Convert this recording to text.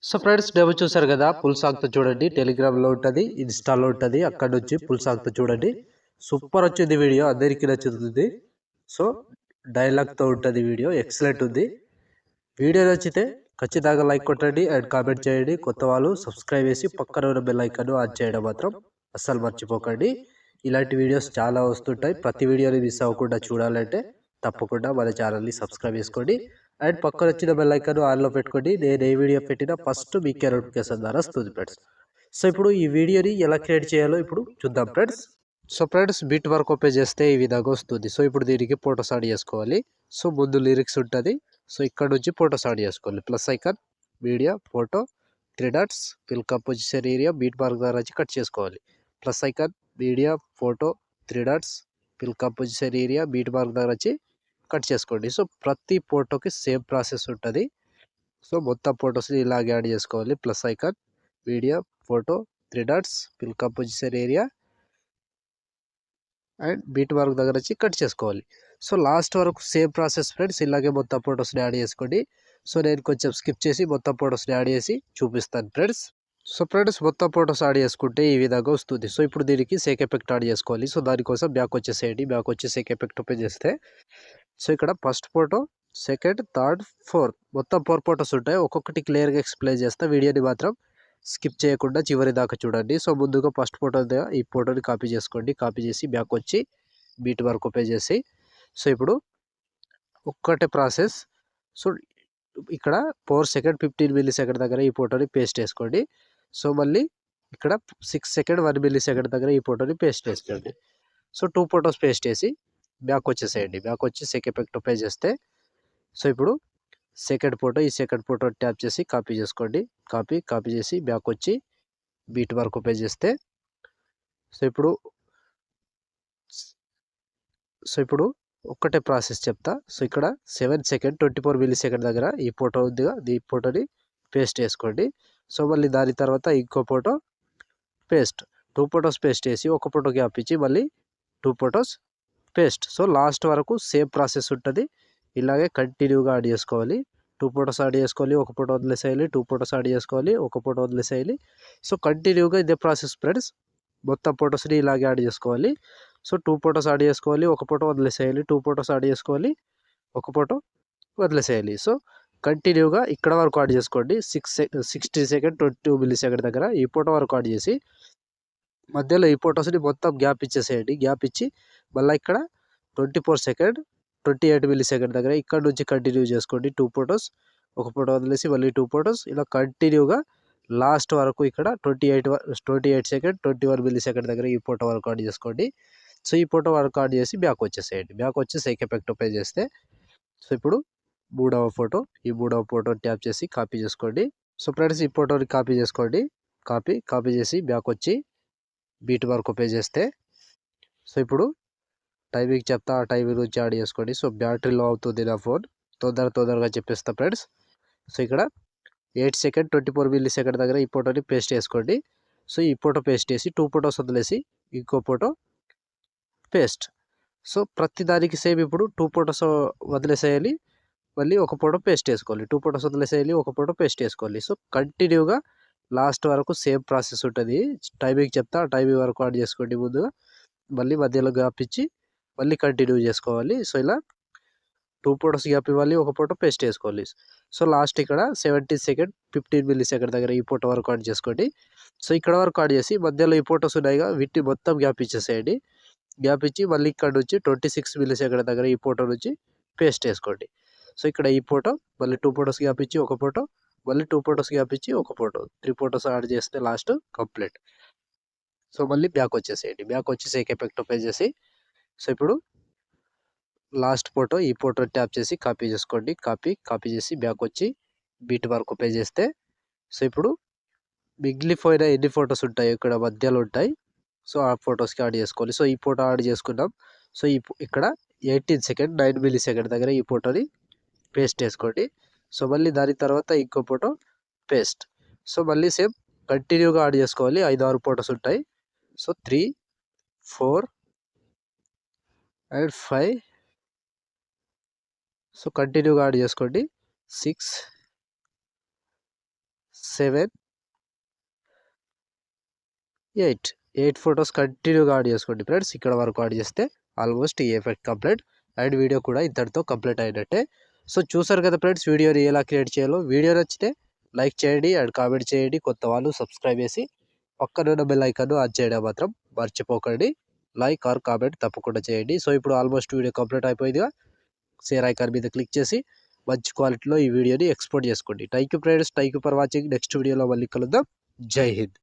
So friends demo చూసారు కదా, full సాంగ్తో చూడండి. టెలిగ్రామ్లో ఉంటుంది, ఇన్స్టాలో ఉంటుంది. అక్కడ నుంచి ఫుల్ సాంగ్తో చూడండి. సూపర్ వచ్చింది వీడియో, అందరికీ నచ్చుతుంది. సో డైలాగ్తో ఉంటుంది వీడియో, ఎక్సలెంట్ ఉంది. వీడియో నచ్చితే ఖచ్చితంగా లైక్ కొట్టండి అండ్ కామెంట్ చేయండి. కొత్త వాళ్ళు సబ్స్క్రైబ్ చేసి పక్కన ఉన్న బెల్ ఐకాన్ ఆన్ చేయడం మాత్రం అస్సలు మర్చిపోకండి. ఇలాంటి వీడియోస్ చాలా వస్తుంటాయి. ప్రతి వీడియోని మిస్ అవ్వకుండా చూడాలంటే తప్పకుండా మన ఛానల్ని సబ్స్క్రైబ్ చేసుకోండి అండ్ పక్కన వచ్చిన బెల్ ఐకాన్ ఆన్లో పెట్టుకోండి. నేను ఏ వీడియో పెట్టినా ఫస్ట్ మీకే నోటిఫికేషన్ ద్వారా వస్తుంది ఫ్రెండ్స్. సో ఇప్పుడు ఈ వీడియోని ఎలా క్రియేట్ చేయాలో ఇప్పుడు చూద్దాం friends. So friends bead work open చేస్తే ఈ విధంగా వస్తుంది. సో ఇప్పుడు దీనికి ఫోటోస్ యాడ్ చేసుకోవాలి. సో ముందు లిరిక్స్ ఉంటుంది. సో ఇక్కడ నుంచి ఫోటోస్ యాడ్ చేసుకోవాలి. Plus icon, media, photo, 3 dots, fill composition area, beat mark ద్వారా వచ్చి కట్ చేసుకోవాలి. Plus icon, media, photo, 3 dots, fill composition area, beat mark ద్వారా వచ్చి కట్ చేసుకోండి. సో ప్రతి ఫోటోకి సేమ్ ప్రాసెస్ ఉంటుంది. సో మొత్తం ఫొటోస్ని ఇలాగే యాడ్ చేసుకోవాలి. Plus icon, media, photo, 3 dots, fill composition area and beat mark దగ్గర వచ్చి కట్ చేసుకోవాలి. సో లాస్ట్ వరకు సేమ్ ప్రాసెస్ ఫ్రెండ్స్. ఇలాగే మొత్తం ఫొటోస్ని యాడ్ చేసుకోండి. సో నేను కొంచెం స్కిప్ చేసి మొత్తం ఫొటోస్ని యాడ్ చేసి చూపిస్తాను ఫ్రెండ్స్. సో ఫ్రెండ్స్ మొత్తం ఫొటోస్ యాడ్ చేసుకుంటే ఈ విధంగా వస్తుంది. సో ఇప్పుడు దీనికి సేక్ ఎఫెక్ట్ యాడ్ చేసుకోవాలి. సో దానికోసం బ్యాక్ వచ్చేసేయండి. బ్యాక్ వచ్చి సేక్ ఎఫెక్ట్ ఓపెన్ చేస్తే సో ఇక్కడ first photo, second, third, fourth మొత్తం 4 ఫొటోస్ ఉంటాయి. ఒక్కొక్కటి క్లియర్గా ఎక్స్ప్లెయిన్ చేస్తా. వీడియోని మాత్రం స్కిప్ చేయకుండా చివరి దాకా చూడండి. సో ముందుగా ఫస్ట్ ఫోటో ఈ ఫోటోని కాపీ చేసుకోండి. కాపీ చేసి బ్యాక్ వచ్చి బీట్ వర్క్ ఓపెన్ చేసి సో ఇప్పుడు ఒక్కటే ప్రాసెస్. సో ఇక్కడ 4 సెకండ్ 15 మిల్లీ సెకండ్ దగ్గర ఈ ఫోటోని పేస్ట్ చేసుకోండి. సో మళ్ళీ ఇక్కడ 6 సెకండ్ 1 మిల్లీ సెకండ్ దగ్గర ఈ ఫోటోని పేస్ట్ చేసుకోండి. సో 2 ఫొటోస్ పేస్ట్ చేసి బ్యాక్ వచ్చేసేయండి. బ్యాక్ వచ్చి సెక్ ఎఫెక్ట్ ఓపెన్ చేస్తే సో ఇప్పుడు సెకండ్ ఫోటో, ఈ సెకండ్ ఫోటో ట్యాప్ చేసి కాపీ చేసుకోండి. కాపీ చేసి బ్యాక్ వచ్చి బీట్ వర్క్ ఓపెన్ చేస్తే సో ఇప్పుడు ఒక్కటే ప్రాసెస్ చెప్తా. సో ఇక్కడ 7 సెకండ్ 24 మిల్లీ సెకండ్ దగ్గర ఈ ఫోటో ఉందిగా, ఈ ఫోటోని పేస్ట్ చేసుకోండి. సో మళ్ళీ దాని తర్వాత ఇంకో ఫోటో పేస్ట్, 2 ఫొటోస్ పేస్ట్ చేసి ఒక ఫోటో గ్యాప్ ఇచ్చి మళ్ళీ 2 ఫొటోస్ పేస్ట్. సో లాస్ట్ వరకు సేమ్ ప్రాసెస్ ఉంటుంది. ఇలాగే కంటిన్యూగా యాడ్ చేసుకోవాలి. 2 ఫొటోస్ యాడ్ చేసుకోవాలి, ఒక ఫోటో వదిలేసేయాలి, 2 ఫొటోస్ యాడ్ చేసుకోవాలి, ఒక ఫోటో వదిలేసేయాలి. సో కంటిన్యూగా ఇదే ప్రాసెస్ ఫ్రెండ్స్. మొత్తం ఫొటోస్ని ఇలాగే యాడ్ చేసుకోవాలి. సో 2 ఫొటోస్ యాడ్ చేసుకోవాలి, ఒక ఫోటో వదిలేసేయాలి, 2 ఫొటోస్ యాడ్ చేసుకోవాలి, ఒక ఫోటో వదిలేసేయాలి. సో కంటిన్యూగా ఇక్కడ వరకు యాడ్ చేసుకోండి. 60 సెకండ్ 22 మిల్లీ సెకండ్ దగ్గర ఈ ఫోటో వరకు యాడ్ చేసి మధ్యలో ఈ ఫొటోస్ని మొత్తం గ్యాప్ ఇచ్చేసేయండి. గ్యాప్ ఇచ్చి మళ్ళీ ఇక్కడ 24 సెకండ్ 28 మిల్లీ సెకండ్ దగ్గర ఇక్కడ నుంచి కంటిన్యూ చేసుకోండి. 2 ఫొటోస్, ఒక ఫోటో వదిలేసి మళ్ళీ 2 ఫొటోస్, ఇలా కంటిన్యూగా లాస్ట్ వరకు ఇక్కడ 28 సెకండ్ 21 మిల్లీ సెకండ్ దగ్గర ఈ ఫోటో వరకు యాడ్ చేసుకోండి. సో ఈ ఫోటో వరకు యాడ్ చేసి బ్యాక్ వచ్చేసేయండి. బ్యాక్ వచ్చి సేక్ ఎఫెక్ట్ ఓపెన్ చేస్తే సో ఇప్పుడు మూడవ ఫోటో, ఈ మూడవ ఫోటో ట్యాప్ చేసి కాపీ చేసుకోండి. సో ఫ్రెండ్స్ ఈ ఫోటోని కాపీ చేసుకోండి. కాపీ చేసి బ్యాక్ వచ్చి బీట్ వర్క్ ఓపెన్ చేస్తే సో ఇప్పుడు టైమింగ్ చెప్తా, ఆ టైమింగ్ నుంచి యాడ్ చేసుకోండి. సో బ్యాటరీ లో అవుతుంది నా ఫోన్, తొందరగా చెప్పేస్తా ఫ్రెండ్స్. సో ఇక్కడ 8 సెకండ్ 24 మిల్లీ సెకండ్ దగ్గర ఈ ఫోటోని పేస్ట్ చేసుకోండి. సో ఈ ఫోటో పేస్ట్ చేసి 2 ఫొటోస్ వదిలేసి ఇంకో ఫోటో పేస్ట్. సో ప్రతి దానికి సేమ్ ఇప్పుడు 2 ఫొటోస్ వదిలేసేయాలి, మళ్ళీ ఒక ఫోటో పేస్ట్ చేసుకోవాలి, 2 ఫొటోస్ వదిలేసేయాలి, ఒక ఫోటో పేస్ట్ చేసుకోవాలి. సో కంటిన్యూగా లాస్ట్ వరకు సేమ్ ప్రాసెస్ ఉంటుంది. టైమింగ్ చెప్తా, ఆ టైమింగ్ వరకు యాడ్ చేసుకోండి ముందుగా, మళ్ళీ మధ్యలో గ్యాప్ ఇచ్చి మళ్ళీ కంటిన్యూ చేసుకోవాలి. సో ఇలా 2 ఫొటోస్ గ్యాప్ ఇవ్వాలి, ఒక ఫోటో పేస్ట్ చేసుకోవాలి. సో లాస్ట్ ఇక్కడ 17 సెకండ్ 15 మిల్లీ సెకండ్ దగ్గర ఈ ఫోటో వరకు యాడ్ చేసుకోండి. సో ఇక్కడ వరకు యాడ్ చేసి మధ్యలో ఈ ఫొటోస్ ఉన్నాయిగా, వీటిని మొత్తం గ్యాప్ ఇచ్చేసేయండి. గ్యాప్ ఇచ్చి మళ్ళీ ఇక్కడ నుంచి 26 మిల్లీ సెకండ్ దగ్గర ఈ ఫోటో నుంచి పేస్ట్ చేసుకోండి. సో ఇక్కడ ఈ ఫోటో, మళ్ళీ 2 ఫొటోస్ గ్యాప్ ఇచ్చి ఒక ఫోటో, మళ్ళీ 2 ఫొటోస్ గ్యాప్ ఇచ్చి ఒక ఫోటో, 3 ఫొటోస్ యాడ్ చేస్తే లాస్ట్ కంప్లీట్. సో మళ్ళీ బ్యాక్ వచ్చేసేయండి. బ్యాక్ వచ్చి సేక్ ఎఫెక్ట్ ఓపెన్ చేసి సో ఇప్పుడు లాస్ట్ ఫోటో, ఈ ఫోటో ట్యాప్ చేసి కాపీ చేసుకోండి. కాపీ చేసి బ్యాక్ వచ్చి బీట్ వర్క్ ఓపెన్ చేస్తే సో ఇప్పుడు మిగిలిపోయిన ఎన్ని ఫొటోస్ ఉంటాయి ఇక్కడ మధ్యలో ఉంటాయి. సో ఆ ఫొటోస్కి యాడ్ చేసుకోవాలి. సో ఈ ఫోటో యాడ్ చేసుకున్నాం. సో ఇక్కడ 18 సెకండ్ 9 మిల్లీ సెకండ్ దగ్గర ఈ ఫోటోని పేస్ట్ చేసుకోండి. సో మళ్ళీ దాని తర్వాత ఇంకో ఫోటో పేస్ట్. సో మళ్ళీ సేమ్ కంటిన్యూగా యాడ్ చేసుకోవాలి. 5-6 ఫొటోస్ ఉంటాయి. So 3, 4 and 5. సో కంటిన్యూగా యాడ్ చేసుకోండి. 6, 7, 8 ఫొటోస్ కంటిన్యూగా యాడ్ చేసుకోండి ఫ్రెండ్స్. ఇక్కడ వరకు యాడ్ చేస్తే ఆల్మోస్ట్ ఈ ఎఫెక్ట్ కంప్లీట్ అండ్ వీడియో కూడా ఇంతటితో కంప్లీట్ అయినట్టే. సో చూసారు కదా ఫ్రెండ్స్ వీడియోని ఎలా క్రియేట్ చేయాలో. వీడియో నచ్చితే లైక్ చేయండి అండ్ కామెంట్ చేయండి. కొత్త వాళ్ళు సబ్స్క్రైబ్ చేసి పక్కనున్న బెల్ ఐకాన్ ఆన్ చేయడం మాత్రం మర్చిపోకండి. లైక్ ఆర్ కామెంట్ తప్పకుండా చేయండి. సో ఇప్పుడు ఆల్మోస్ట్ వీడియో కంప్లీట్ అయిపోయిందిగా. షేర్ ఐకాన్ మీద క్లిక్ చేసి మంచి క్వాలిటీలో ఈ వీడియోని ఎక్స్పోర్ట్ చేసుకోండి. Thank you friends, thank you for watching. Next వీడియోలో మళ్ళీ కలుద్దాం. జై హింద్.